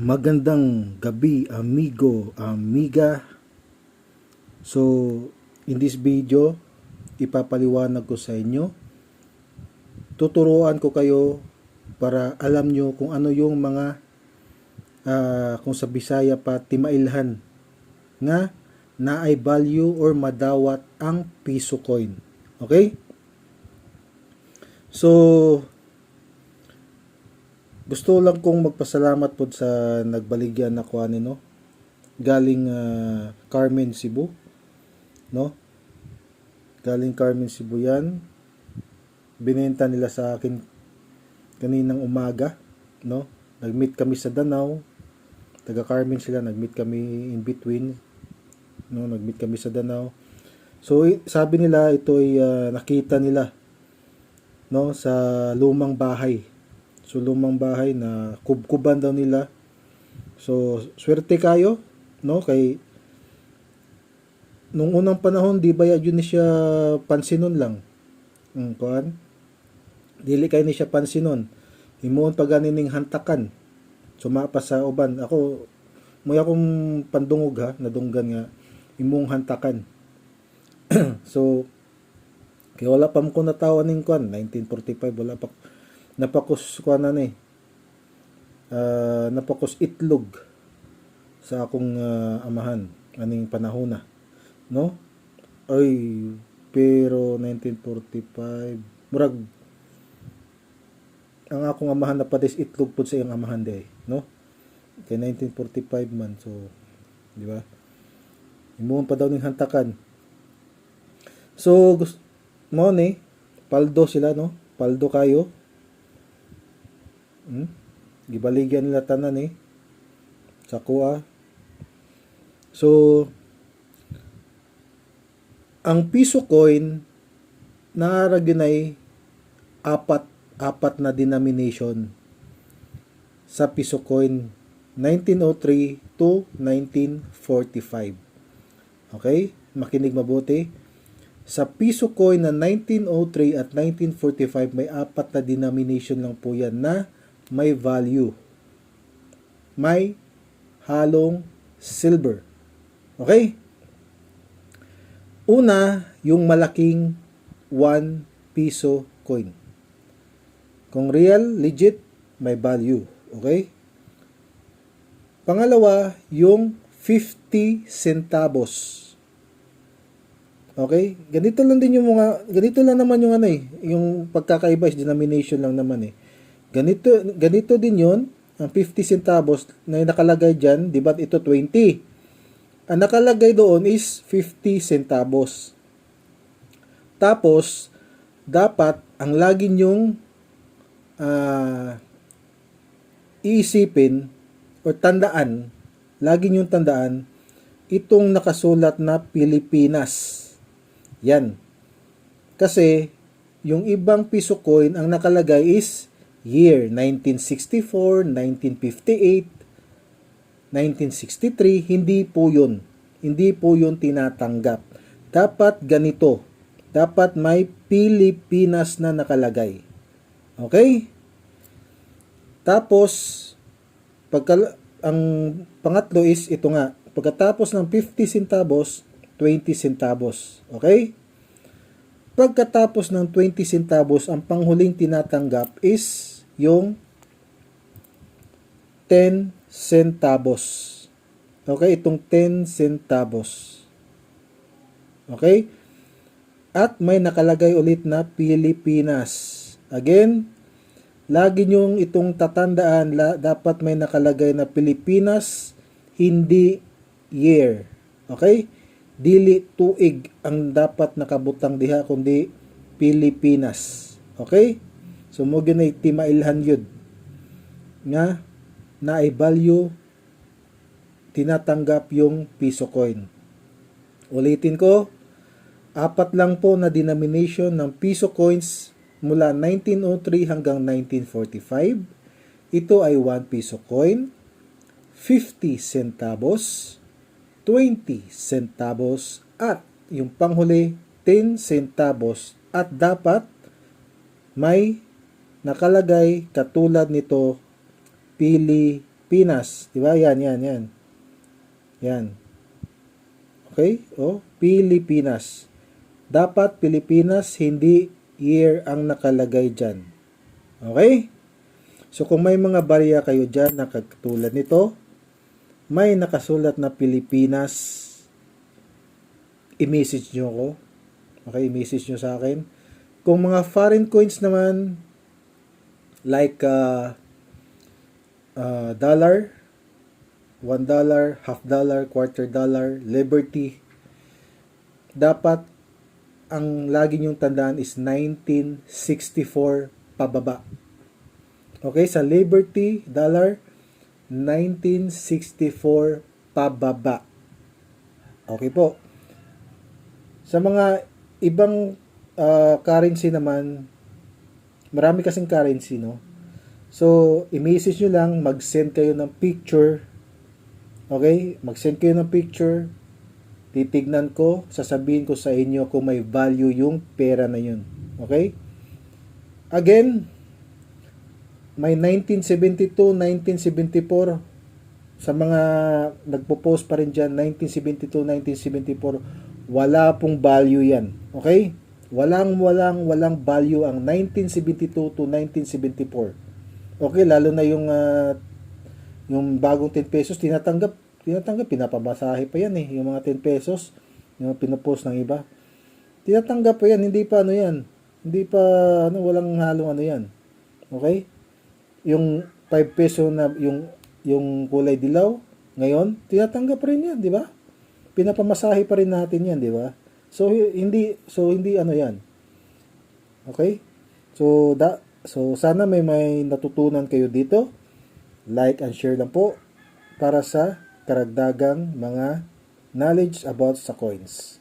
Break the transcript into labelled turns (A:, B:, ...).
A: Magandang gabi, amigo, amiga. So, in this video, ipapaliwanag ko sa inyo. Tuturuan ko kayo para alam nyo kung ano yung mga, kung sa Bisaya pa, timailhan nga naay value or madawat ang piso coin. Okay? So, gusto lang kong magpasalamat po sa nagbaligyan na kuha no, galing Carmen, Cebu, no? Galing Carmen, Cebu yan. Binenta nila sa akin kaninang umaga, no? Nag-meet kami sa Danau. Taga Carmen sila, nag-meet kami in between, no? Nag-meet kami sa Danau. So sabi nila ito ay nakita nila, no, sa lumang bahay. So lumang bahay na kubkuban daw nila. So swerte kayo, no, kay nung unang panahon di ba yun ni siya pansinon lang. Kuan. Dili kay ni siya pansinon. Himuon pa ganining hantakan. Sumapa sa uban. Ako moy akong pandungog ha, nadunggan nga imong hantakan. So kay wala pa ko natawa ning kuan 1945 wala pa napakos kuan na ni. Napakos itlog sa akong amahan aning panahon na, no? Ay pero 1945 murag ang akong amahan na padis itlog pud sa iyang amahan day, no? Kay 1945 man, so di ba? Imuon pa daw ning hantakan. So mo ni paldo sila, no? Paldo kayo. Gibaligyan nila tanan sa kuha. So ang piso coin naara ginay apat na denomination sa piso coin 1903 to 1945. Okay? Makinig mabuti. Sa piso coin na 1903 at 1945 may apat na denomination lang po yan na may value. May halong silver. Okay? Una, yung malaking 1 piso coin. Kung real, legit, may value. Okay? Pangalawa, yung 50 centavos. Okay? Ganito lang naman yung yung pagkakaiba is denomination lang naman Ganito din yon ang 50 centavos na nakalagay diyan, di ba ito 20. Ang nakalagay doon is 50 centavos. Tapos dapat ang lagi nyong iisipin o tandaan, lagi nyong tandaan itong nakasulat na Pilipinas. Yan. Kasi yung ibang piso coin ang nakalagay is year 1964, 1958, 1963, hindi po yun. Hindi po yun tinatanggap. Dapat ganito. Dapat may Pilipinas na nakalagay. Okay? Tapos, ang pangatlo is ito nga. Pagkatapos ng 50 centavos, 20 centavos. Okay? Pagkatapos ng 20 centavos, ang panghuling tinatanggap is yung 10 centavos. Okay? Itong 10 centavos. Okay? At may nakalagay ulit na Pilipinas. Again, lagi nyong itong tatandaan, dapat may nakalagay na Pilipinas, hindi year. Okay? Dili tuig ang dapat nakabutang diha, kundi Pilipinas. Okay? So mo ginay timailhan yun nga na ay value tinatanggap yung piso coin. Ulitin ko, apat lang po na denomination ng piso coins mula 1903 hanggang 1945. Ito ay 1 piso coin, 50 centavos, 20 centavos, at yung panghuli 10 centavos. At dapat may nakalagay katulad nito, Pilipinas. Pinas. Diba? Yan. Yan. Okay? O, Pilipinas. Dapat Pilipinas, hindi year ang nakalagay dyan. Okay? So, kung may mga barya kayo dyan na katulad nito, may nakasulat na Pilipinas, i-message nyo ko. Okay? I-message nyo sa akin. Kung mga foreign coins naman, like dollar, $1, half dollar, quarter dollar, Liberty, dapat ang lagi nyong tandaan is 1964 pababa. Okay, sa Liberty dollar, 1964 pababa. Okay po. Sa mga ibang currency naman, marami kasing currency, no? So, i-message nyo lang, mag-send kayo ng picture. Okay? Mag-send kayo ng picture. Titignan ko, sasabihin ko sa inyo kung may value yung pera na yun. Okay? Again, may 1972, 1974. Sa mga nagpo-post pa rin dyan, 1972, 1974, wala pong value yan. Okay? Walang value ang 1972 to 1974. Okay, lalo na yung bagong 10 pesos, tinatanggap, pinapabasahe pa yan eh. Yung mga 10 pesos, yung pinopost ng iba. Tinatanggap pa yan, hindi pa yan. Hindi pa, walang halong yan. Okay? Yung 5 peso na, yung kulay dilaw, ngayon, tinatanggap pa rin yan, di ba? Pinapamasahe pa rin natin yan, di ba? So hindi yan. Okay? So sana may natutunan kayo dito. Like and share lang po para sa karagdagang mga knowledge about sa coins.